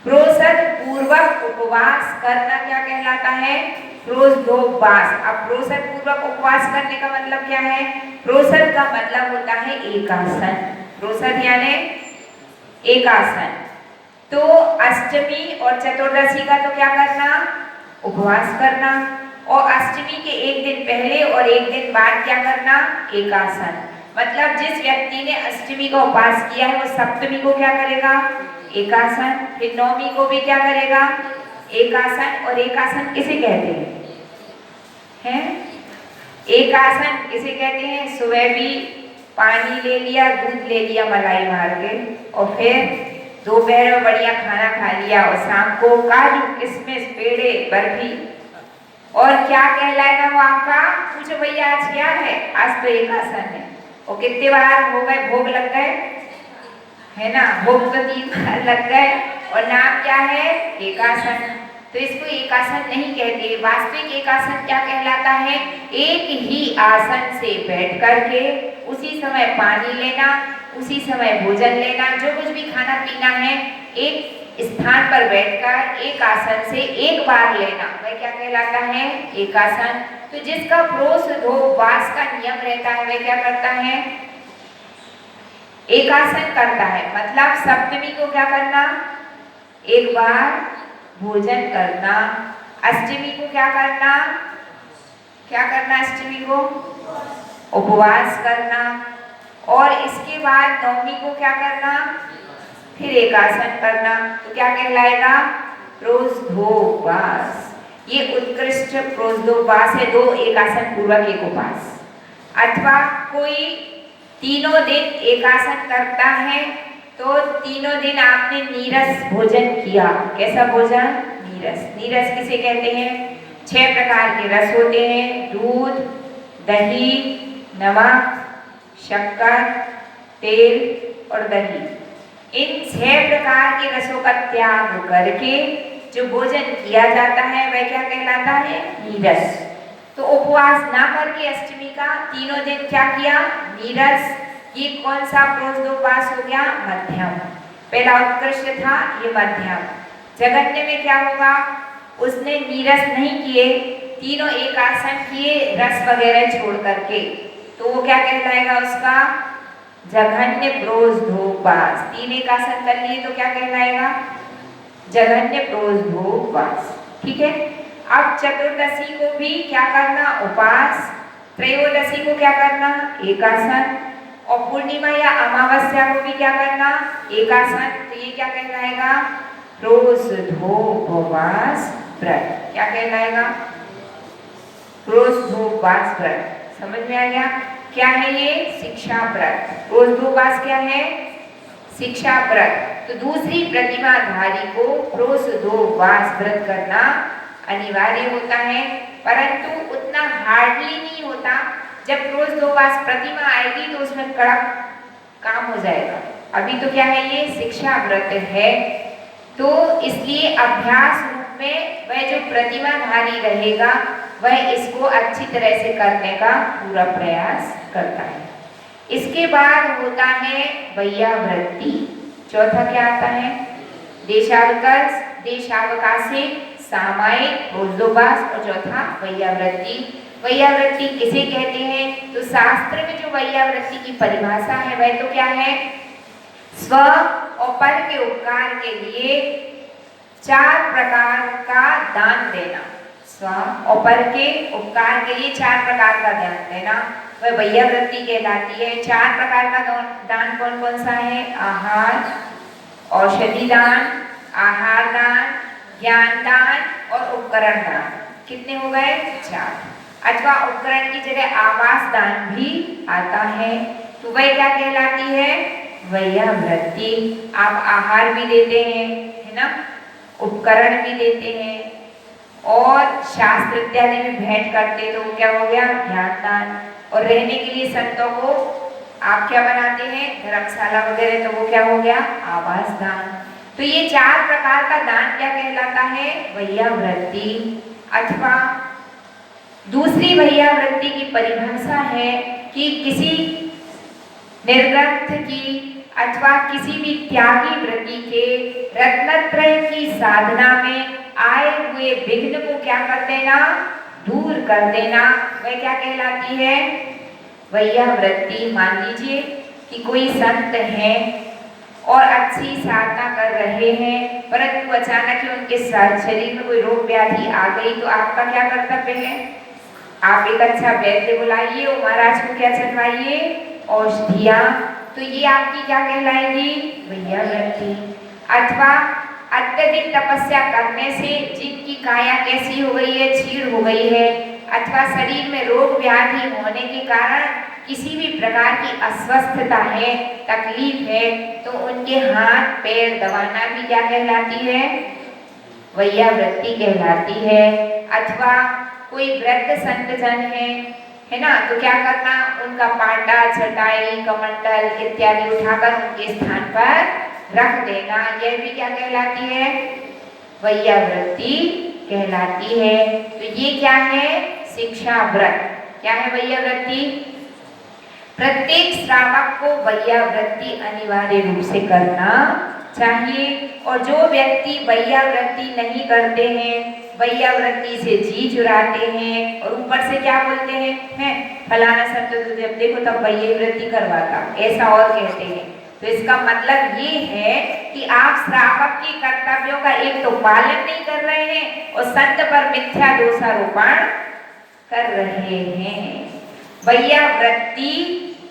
प्रोषध पूर्वक उपवास करना क्या कहलाता है? प्रोषधोपवास। अब प्रोषध पूर्वक उपवास करने का मतलब क्या है? प्रोषध का मतलब होता है एकासन। प्रोषध यानी एकासन। तो अष्टमी और चतुर्दशी का तो क्या करना? उपवास करना। और अष्टमी के एक दिन पहले और एक दिन बाद क्या करना? एकासन। मतलब जिस व्यक्ति ने अष्टमी का उपवास किया है वो सप्तमी को क्या करेगा? एकासन। फिर नवमी को भी क्या करेगा? एकासन। और एकासन किसे कहते हैं? एकासन किसे कहते हैं? सुबह भी पानी ले लिया, दूध ले लिया मलाई मार के, और फिर दोपहर में बढ़िया खाना खा लिया, और शाम को काजू, किशमिश, पेड़े, बर्फी। और क्या कहलाएगा वो आपका? पूछो भैया आज क्या है? आज तो एकासन है। और कितने बार हो गए? भोग लग गए, है ना। भोग तो 3 बार लग गए, और नाम क्या है? एकासन। तो इसको एकासन नहीं कहते। वास्तविक एकासन क्या कहलाता है? एक ही आसन से बैठ करके उसी समय पानी लेना, उसी समय भोजन लेना, जो कुछ भी खाना पीना है एक स्थान पर बैठकर एक आसन से एक बार लेना, वह क्या कहलाता है? एकासन। तो जिसका प्रोषधोपवास का नियम रहता है वह क्या करता है? एकासन करता है। मतलब सप्तमी को क्या करना? एक बार भोजन करना। अष्टमी को क्या करना? क्या करना? अष्टमी को उपवास करना। और इसके बाद नवमी को क्या करना? फिर एकासन करना। तो क्या कहलाएगा? प्रोषधोपवास। ये उत्कृष्ट प्रोषधोपवास है, 2 एकासन पूर्वक एक उपवास। अथवा कोई तीनों दिन एकासन करता है तो तीनों दिन आपने नीरस भोजन किया। कैसा भोजन? नीरस। नीरस किसे कहते हैं? 6 प्रकार के रस होते हैं: दूध, दही, नमक, शक्कर, तेल और दही। इन 6 प्रकार के रसों का त्याग करके जो भोजन किया जाता है वह क्या कहलाता है? नीरस। तो उपवास ना करके अष्टमी का तीनों दिन क्या किया? नीरस। ये कौन सा प्रोषधोपवास हो गया? मध्यम। पहला उत्कृष्ट था, ये मध्यम। जगन्य में क्या होगा? उसने नीरस नहीं किए, तीनों एकासन किए रस वगैरह छोड़ करके, तो वो क्या कहलाएगा उसका? जघन्य प्रोज्झोपास। 3 एक आसन कर लिए तो क्या कहलाएगा? जघन्य प्रोज्झोपास। ठीक है। अब चतुर्दशी को भी क्या करना? उपास। त्रयोदशी को क्या करना? एकासन। और पूर्णिमा या अमावस्या को भी क्या करना? एकासन। तो ये क्या कहलाएगा? प्रोज्झोपवास व्रत। क्या कहलाएगा? प्रोज्झोपवास व्रत। समझ में आ गया? क्या है ये? शिक्षा व्रत। प्रोज्झोपवास क्या है? शिक्षा व्रत। तो दूसरी प्रतिमाधारी को प्रोज्झोपवास व्रत करना अनिवार्य होता है, परंतु उतना हार्डली नहीं होता। जब प्रोज्झोपवास प्रतिमा आएगी तो उसमें कड़क काम हो जाएगा। अभी तो क्या है? ये शिक्षा व्रत है, तो इसलिए अभ्यास रूप में वह जो प्रतिमाधारी रहेगा वह इसको अच्छी तरह से करने का पूरा प्रयास करता है। इसके बाद होता है वैयावृत्ति। चौथा क्या आता है? देशावकाश, देशावकाशिक, सामायिक, प्रोज्झोपवास और चौथा वैयावृत्ति। वैयावृत्ति किसे कहते हैं? तो शास्त्र में जो वैयावृत्ति की परिभाषा है वह तो क्या है? स्व और पर के उपकार के लिए 4 प्रकार का दान देना। स्व और पर के उपकार के लिए 4 प्रकार का दान देना, वह वैयावृत्ति कहलाती है। 4 प्रकार का दान कौन कौन सा है? आहार, औषधि दान, आहार दान, ज्ञान दान और उपकरण दान। कितने हो गए? 4। अथवा उपकरण की जगह आवास दान भी आता है, तो वह क्या कहलाती है? वैयावृत्ति। आप आहार भी देते हैं, है ना, उपकरण भी देते हैं और शास्त्र इत्यादि में भेंट करते, तो क्या हो गया? ज्ञान दान। और रहने के लिए संतों को आप क्या बनाते हैं? धर्मशाला वगैरह, तो वो क्या हो गया? आवास दान। तो ये 4 प्रकार का दान क्या कहलाता है? वैयावृत्ति। अथवा दूसरी वैयावृत्ति की परिभाषा है कि किसी निर्ग्रंथ की अथवा किसी भी त्यागी व्रती के रत्नत्रय की साधना में आए हुए विघ्न को क्या कर देना? दूर कर देना। वह क्या कहलाती है? वैयावृत्ति। मान लीजिए कि कोई संत है और अच्छी साधना कर रहे हैं, परंतु अचानक ही उनके शरीर में कोई रोग व्याधि आ गई, तो आपका क्या कर्तव्य है? आप एक अच्छा वैद्य बुलाइए और महाराज को क्या चढ़वाइए? औषधियां। तो ये आपकी क्या कहलाएगी? वैयावृत्ति। अथवा अत्यधिक तपस्या करने से जिनकी काया कैसी हो गई है? क्षीण हो गई है, अथवा शरीर में रोग व्याधि होने के कारण किसी भी प्रकार की अस्वस्थता है, तकलीफ है, तो उनके हाथ पैर दबाना भी क्या कहलाती है? वैयावृत्ति कहलाती है। अथवा कोई वृद्ध संत जन है ना, तो क्या करना? उनका पांडा, चटाई, कमंडल इत्यादि उठाकर उनके स्थान पर रख देना। यह भी क्या कहलाती है? वैयावृत्ति कहलाती है। तो ये क्या है? शिक्षा व्रत। क्या है वैयावृत्ति? प्रत्येक श्रावक को वैयावृत्ति अनिवार्य रूप से करना चाहिए। और जो व्यक्ति वैयावृत्ति नहीं करते हैं, वैयावृत्ति से जी चुराते हैं और ऊपर से क्या बोलते हैं? फलाना संत तो जब देखो तब वैयावृत्ति करवाता, ऐसा और कहते हैं। तो इसका मतलब ये है कि आप श्रावक के कर्तव्यों का एक तो पालन नहीं कर रहे हैं और संत पर मिथ्या दोषारोपण कर रहे हैं। वैयावृत्ति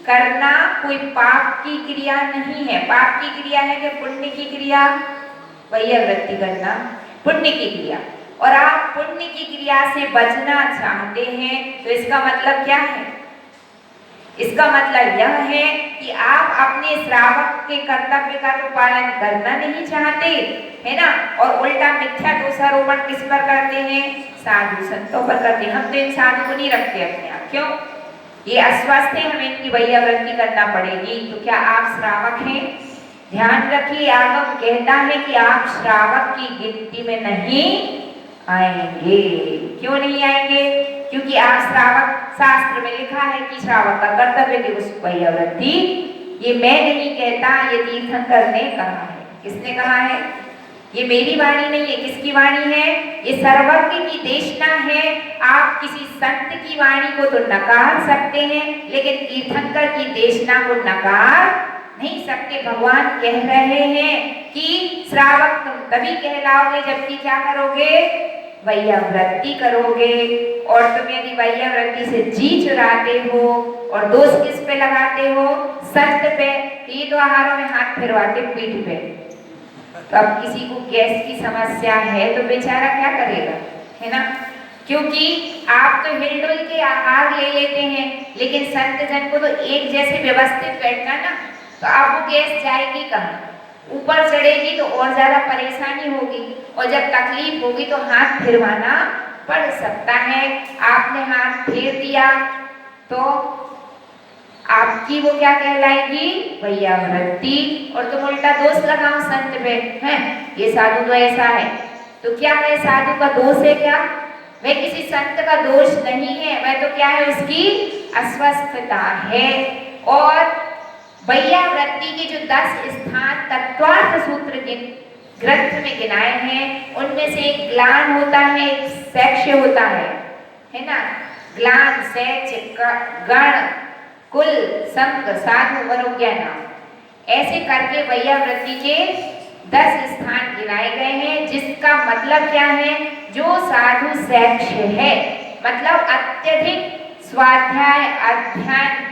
करना कोई पाप की क्रिया नहीं है। पाप की क्रिया है कि पुण्य की क्रिया? वैयावृत्ति करना पुण्य की क्रिया। और आप पुण्य की क्रिया से बचना चाहते हैं, तो इसका मतलब क्या है? इसका मतलब यह है कि आप अपने श्रावक के कर्तव्य का तो पालन करना नहीं चाहते, है ना, और उल्टा मिथ्या दोषारोपण किस पर करते हैं? साधु संतों पर करते हैं। हम तो इन साधु को नहीं रखते अपने आप। क्यों? ये अस्वस्थ है, हमें इनकी वैयावृत्ति करना पड़ेगी। तो क्या आप श्रावक हैं? ध्यान रखिए, आगम कहता है कि आप श्रावक की गिनती में नहीं आएंगे। क्यों नहीं आएंगे? क्योंकि आप श्रावक, शास्त्र में लिखा है कि श्रावक का कर्तव्य कि उस वैयावृत्ति। ये मैं नहीं कहता, ये तीर्थंकर ने कहा है। किसने कहा है? ये मेरी वाणी नहीं है, किसकी वाणी है? ये सर्वज्ञ की देशना है। आप किसी संत की वाणी को तो नकार सकते हैं, लेकिन तीर्थंकर की देशना को नकार नहीं सकते। भगवान कह रहे हैं कि श्रावक तुम तभी कहलाओगे जबकि क्या करोगे? वैयावृत्ति करोगे। और तुम यदि वैयावृत्ति से जी चुराते हो और दोष किस पे लगाते हो? संत पे। ये तो आहारों में हाथ फिरवाते पीठ पे। तो अब किसी को गैस की समस्या है तो बेचारा क्या करेगा, है ना? क्योंकि आप तो हिलडुल के आहार ले लेते हैं, लेकिन संत जन को तो एक जैसे व्यवस्थित बैठना ना, तो अब वो गैस जाएगी कहाँ? ऊपर चढ़ेगी तो और ज्यादा परेशानी होगी, और जब तकलीफ होगी तो हाथ फिरवाना पड़ सकता है। आपने हाथ फेर दिया तो आपकी वो क्या कहलाएगी? वैयावृत्ति। और तुम उल्टा दोष लगाओ संत पे, हैं ये साधु तो ऐसा है, तो क्या है? साधु का दोष है क्या? वह किसी संत का दोष नहीं है, वह तो क्या है? उसकी अस्वस्थता है। और वैयावृत्ति के जो 10 स्थान तत्वार्थ सूत्र के ग्रंथ में गिनाए हैं, उनमें से एक ग्लान होता है, एक सैक्ष होता है ना? ग्लान, सैक्ष, गण, कुल, संग, साधु, वरोज्ञान, ऐसे करके वैयावृत्ति के 10 स्थान गिनाए गए हैं। जिसका मतलब क्या है? जो साधु सैक्ष है, मतलब अत्यधिक स्वाध्याय, अध्ययन,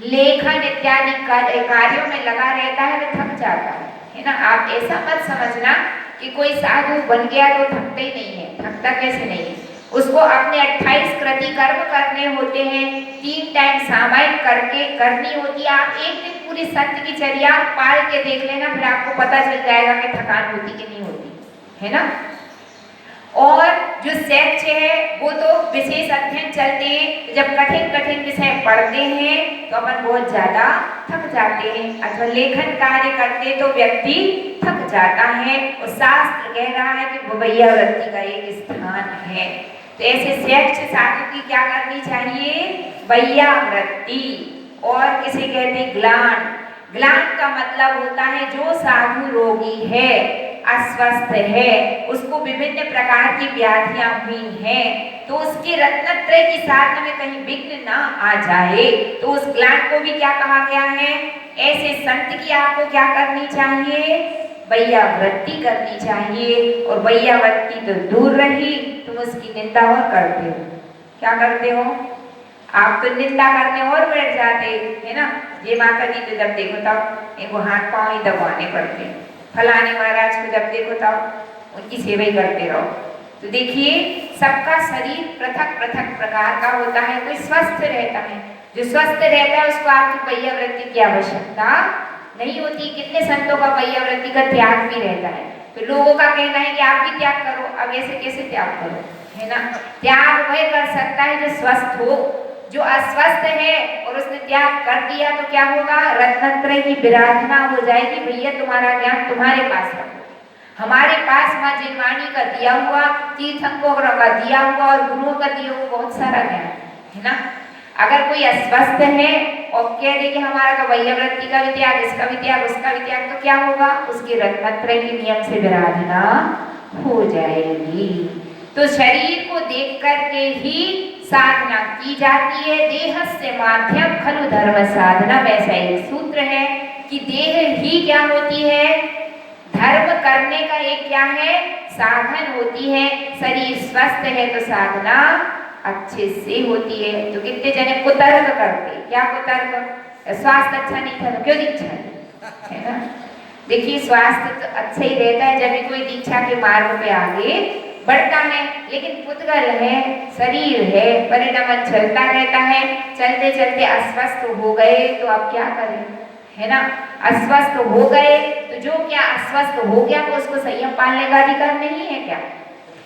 लेखन इत्यादि कार्यों में लगा रहता है, वह थक जाता है ना? आप ऐसा मत समझना कि कोई साधु बन गया तो थकता ही नहीं है। थकता कैसे नहीं है? उसको अपने 28 कृति कर्म करने होते हैं, 3 टाइम सामायिक करके करनी होती है। आप एक दिन पूरी संत की चर्या पाल के देख लेना, फिर आपको पता चल जाएगा कि थकान होती कि नहीं होती, है ना? और जो सैक्ष है वो तो विशेष अध्ययन चलते हैं, जब कठिन कठिन विषय पढ़ते हैं तो अपन बहुत ज्यादा थक जाते हैं, अथवा लेखन कार्य करते तो व्यक्ति थक जाता है। और शास्त्र कह रहा है कि वैयावृत्ति का एक स्थान है। तो ऐसे सैक्ष साधु की क्या करनी चाहिए? वैयावृत्ति। और किसे कहते हैं? ग्लान। ग्लान का मतलब होता है जो साधु रोगी है, अस्वस्थ है, उसको विभिन्न प्रकार की व्याधियां हुई हैं, तो उसकी रत्नत्रय की साधना में कहीं विघ्न ना आ जाए, तो उस ग्लान को भी क्या कहा गया है? ऐसे संत की आपको क्या करनी चाहिए? वैयावृत्ति करनी चाहिए। और वैयावृत्ति तो दूर रही, तुम उसकी निंदा और करते हो। क्या करते हो? आप तो निंदा करने और बैठ जाते, है ना? ये माता जी तो जब देखो तब इनको हाथ पांव ही दबाने पड़ते, फलाने महाराज को जब देखो तब उनकी सेवा ही करते रहो। तो देखिए, सबका शरीर पृथक पृथक प्रकार का होता है। कोई स्वस्थ रहता है, जो स्वस्थ रहता है उसको आपकी वैयावृत्ति की आवश्यकता नहीं होती। कितने संतों का वैयावृत्ति का त्याग भी रहता है। तो लोगों का कहना है कि आप भी त्याग करो। अब ऐसे कैसे त्याग करो, है ना? त्याग वह कर सकता है जो स्वस्थ हो। जो अस्वस्थ है और उसने त्याग कर दिया तो क्या होगा? रत्नत्रय की विराधना हो जाएगी। भैया तुम्हारा ज्ञान तुम्हारे पास रखो, हमारे पास माँ जिनवाणी का दिया हुआ, तीर्थंकरों का दिया हुआ और गुरुओं का दिया हुआ बहुत सारा ज्ञान है ना। अगर कोई अस्वस्थ है और कह दे कि हमारा का वैयावृत्ति का भी त्याग, इसका भी त्याग, उसका भी त्याग, तो क्या होगा? उसकी रत्नत्रय के नियम से विराधना हो जाएगी। तो शरीर को देख करके ही साधना की जाती है। देहस्य माध्यम खलु धर्म साधना, वैसा एक सूत्र है कि देह ही क्या होती है? धर्म करने का एक क्या है? साधन होती है। शरीर स्वस्थ है तो साधना अच्छे से होती है। तो कितने जने कुतर्क करते, क्या कुतर्क? स्वास्थ्य अच्छा नहीं था तो क्यों दीक्षा है ना? देखिए, स्वास्थ्य तो अच्छा ही रहता है जब भी कोई दीक्षा के मार्ग पे आगे बढ़ता है, लेकिन पुद्गल है, शरीर है, परिणाम चलता रहता है। चलते चलते अस्वस्थ हो गए तो अब क्या करें, है ना? अस्वस्थ हो गए तो जो क्या अस्वस्थ हो गया तो उसको संयम पालने का अधिकार नहीं है क्या?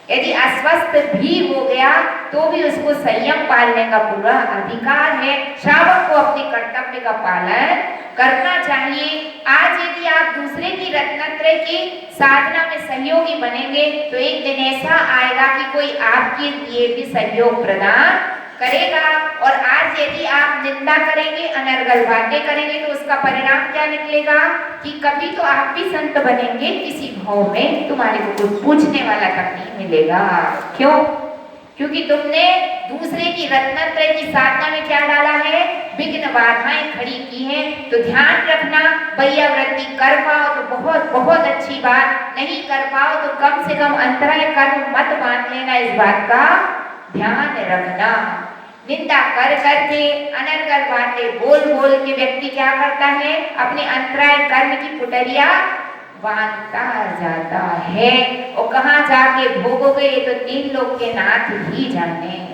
यदि अस्वस्थ भी हो गया तो भी उसको संयम पालने का पूरा अधिकार है। श्रावक को अपने कर्तव्य का पालन करना चाहिए। आज यदि आप दूसरे की रत्नत्रय की साधना में सहयोगी बनेंगे तो एक दिन ऐसा आएगा कि कोई आपके लिए भी सहयोग प्रदान करेगा। और आज यदि आप निंदा करेंगे, अनर्गल बातें करेंगे तो उसका परिणाम क्या निकलेगा कि कभी तो आप भी संत बनेंगे, किसी भाव में तुम्हारे को कुछ पूछने वाला तक नहीं मिलेगा। क्यों? क्योंकि तुमने दूसरे की रत्नत्रय की साधना में क्या डाला है? विघ्न बाधाएं खड़ी की हैं। तो ध्यान रखना, वैयावृत्ति कर पाओ तो बहुत बहुत अच्छी बात, नहीं कर पाओ तो कम से कम अंतराय कर्म मत मान लेना, इस बात का ध्यान रखना। निंदा कर करके, अनर्गल बातें बोल बोल के व्यक्ति क्या करता है? अपने अंतराय कर्म की पुटरिया बांधता जाता है। और कहाँ जाके भोगोगे तो 3 लोग के नाथ ही जाने।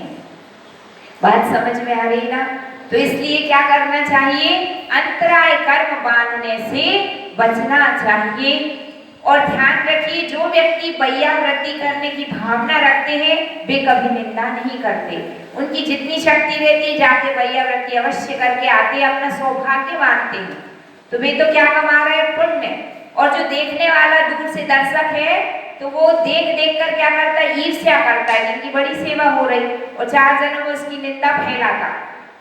बात समझ में आ रही ना? तो इसलिए क्या करना चाहिए? अंतराय कर्म बांधने से बचना चाहिए। और ध्यान रखिए, जो व्यक्ति वैयावृत्ति करने की भावना रखते हैं वे कभी निंदा नहीं करते। उनकी जितनी शक्ति रहती जाके वैयावृत्ति अवश्य करके आते, अपना सौभाग्य मानते हैं। तो वे तो क्या कमा रहे हैं? पुण्य। और जो देखने वाला दूर से दर्शक है तो वो देख देख कर क्या करता है? ईर्ष्या करता है, इनकी बड़ी सेवा हो रही, और 4 जनों में उसकी निंदा फैलाता।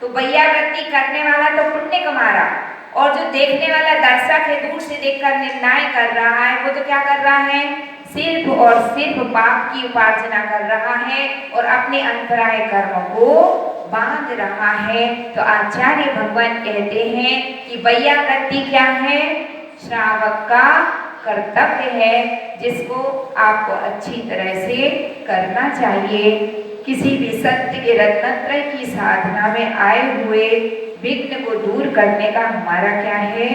तो वैयावृत्ति करने वाला तो पुण्य कमा रहा, और जो देखने वाला दर्शक है दूर से देखकर निंदाएं कर रहा है, वो तो क्या कर रहा है? सिर्फ और सिर्फ पाप की उपार्जना कर रहा है और अपने अंतराय कर्म को बांध रहा है। तो आचार्य भगवान कहते हैं कि वैयावृत्ति क्या है? श्रावक का कर्तव्य है, जिसको आपको अच्छी तरह से करना चाहिए। किसी भी सत्य के रत्नत्रय की साधना में आए हुए विघ्न को दूर करने का हमारा क्या है?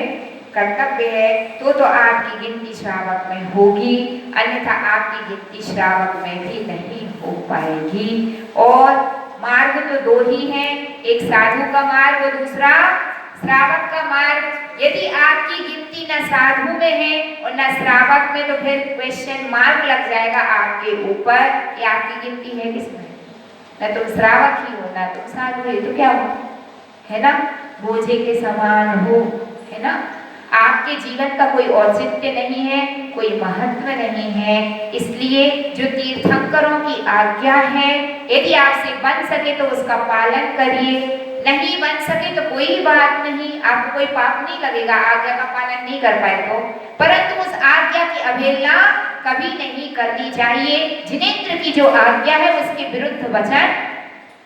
कर्तव्य है। तो आपकी गिनती श्रावक में होगी, अन्यथा आपकी गिनती श्रावक में भी नहीं हो पाएगी। और मार्ग तो 2 ही हैं, एक साधु का मार्ग और दूसरा श्रावक का मार्ग। यदि आपकी गिनती न साधु में है और न श्रावक में, तो फिर क्वेश्चन मार्क लग जाएगा आपके ऊपर कि आपकी गिनती है किसमें? न तुम श्रावक ही हो, ना तुम साधु है, तो क्या हो? है ना? बोझे के समान हो, है ना? आपके जीवन का कोई औचित्य नहीं है, कोई महत्व नहीं है। इसलिए जो तीर्थंकरों की आज्ञा है, यदि आपसे बन सके तो उसका पालन करिए, नहीं बन सके तो कोई बात नहीं, आपको कोई पाप नहीं लगेगा आज्ञा का पालन नहीं कर पाए तो। परंतु उस आज्ञा की अवहेलना कभी नहीं करनी चाहिए। जिनेंद्र की जो आज्ञा है उसके विरुद्ध वचन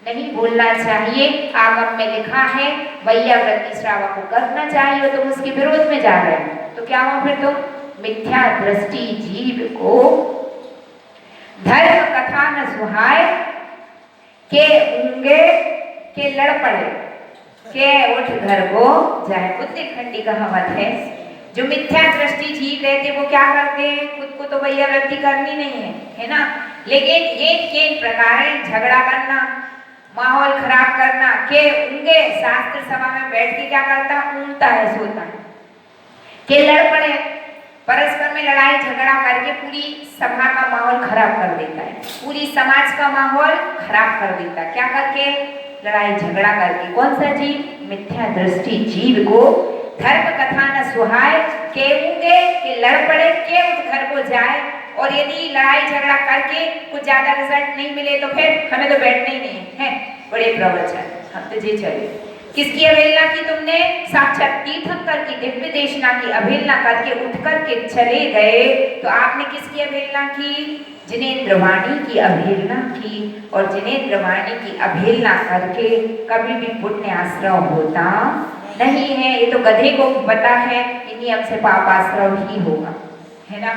नहीं बोलना चाहिए। आगम में लिखा है वैयावृत्ति श्रावक को करना चाहिए, तुम उसके विरोध में जा रहे हो तो क्या हो फिर? तुम मिथ्या दृष्टि जीव को धर्म कथा न सुहाए के ऊंगे के लड़ पड़े के उठ घर को जाए। बुद्धिखंडी कहावत है। जो मिथ्या दृष्टि जीव रहते वो क्या करते हैं? खुद को तो वैयावृत्ति करनी नहीं है, है ना? लेकिन ये किन प्रकार है? झगड़ा करना, माहौल खराब करना। के ऊंगे, शास्त्र सभा में बैठ के क्या करता? ऊँगता है, सोता है। के लड़ पड़े, परस्पर में लड़ाई झगड़ा करके पूरी सभा का माहौल खराब कर देता है, पूरी समाज का माहौल खराब कर देता है। क्या करके? लड़ाई झगड़ा करके। कौन सा जीव? मिथ्या दृष्टि जीव को धर्म कथा न सुहाए के ऊँगे के लड़ पड़े के उठ घर को जाए। और यदि लड़ाई झगड़ा करके कुछ ज्यादा रिजल्ट नहीं मिले तो फिर हमें तो बैठना ही नहीं है, बड़े प्रवचन हम तो जी चले। किसकी अवहेलना की तुमने? साक्षात तीर्थंकर की दिव्य देशना की अवहेलना करके उठ करके चले गए। तो आपने किसकी अवहेलना की? जिनेंद्र वाणी की अवहेलना की। और जिनेंद्र वाणी की अवहेलना करके कभी भी पुण्य आश्रय होता नहीं है। ये तो गधे को पता है कि नियम से पाप आश्रय ही होगा, है ना?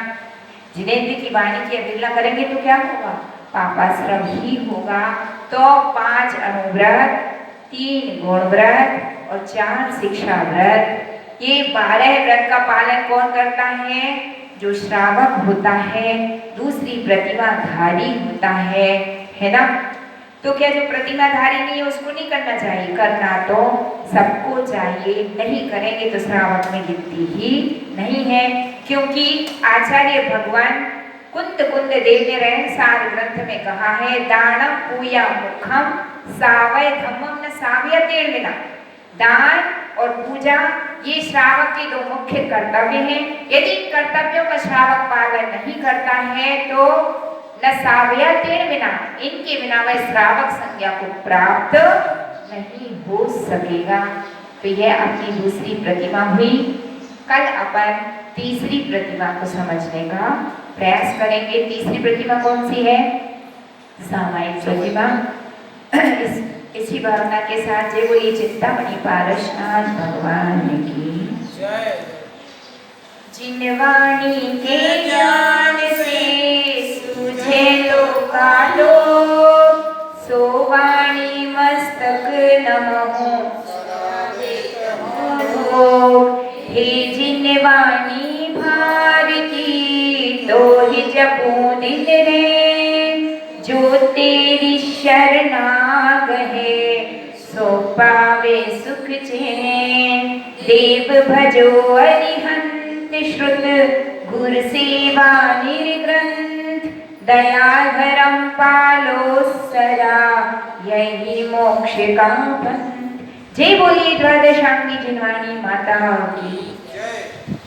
जिनेंद्र की वाणी की अवहेलना करेंगे तो क्या होगा? पाप आश्रय ही होगा। तो 5 अनुव्रत, 3 गुण व्रत और 4 शिक्षा व्रत, ये 12 व्रत का पालन कौन करता है? जो श्रावक होता है, दूसरी प्रतिमाधारी होता है ना? तो क्या जो प्रतिमाधारी नहीं है उसको नहीं करना चाहिए? करना तो सबको चाहिए। नहीं करेंगे तो श्रावक में गिनती ही नहीं है। क्योंकि आचार्य भगवान कुंद देव ने सार ग्रंथ में कहा है, दानम पूया मुखम सावय धम्मम न सावयतेन विना। दान और पूजा ये श्रावक के 2 मुख्य कर्तव्य हैं। यदि कर्तव्यों का श्रावक पालन नहीं करता है तो न सावयातेन बिना, इनके बिना वह श्रावक संज्ञा को प्राप्त नहीं हो सकेगा। तो यह अपनी दूसरी प्रतिमा हुई। कल अपन तीसरी प्रतिमा को समझने का प्रयास करेंगे। तीसरी प्रतिमा कौन सी है? सामायिक प्रतिमा। इसी भावना के साथ जय बोलिए चिंतामणि पारसनाथ भगवान की जय। जिनवाणी के ज्ञान से सूझे लोकालो, सो वाणी मस्तक नमो हे जिनवाणी भारती तो ही जपो दिन रे, जो तेरी शरणा गहे सो पावे सुख चैन। देव भजो अरिहंत श्रुत गुर सेवा निर्ग्रंथ, दया धर्म पालो सदा यही मोक्ष का पंथ। जय बोलिए द्वादशांगी जिनवाणी माता की।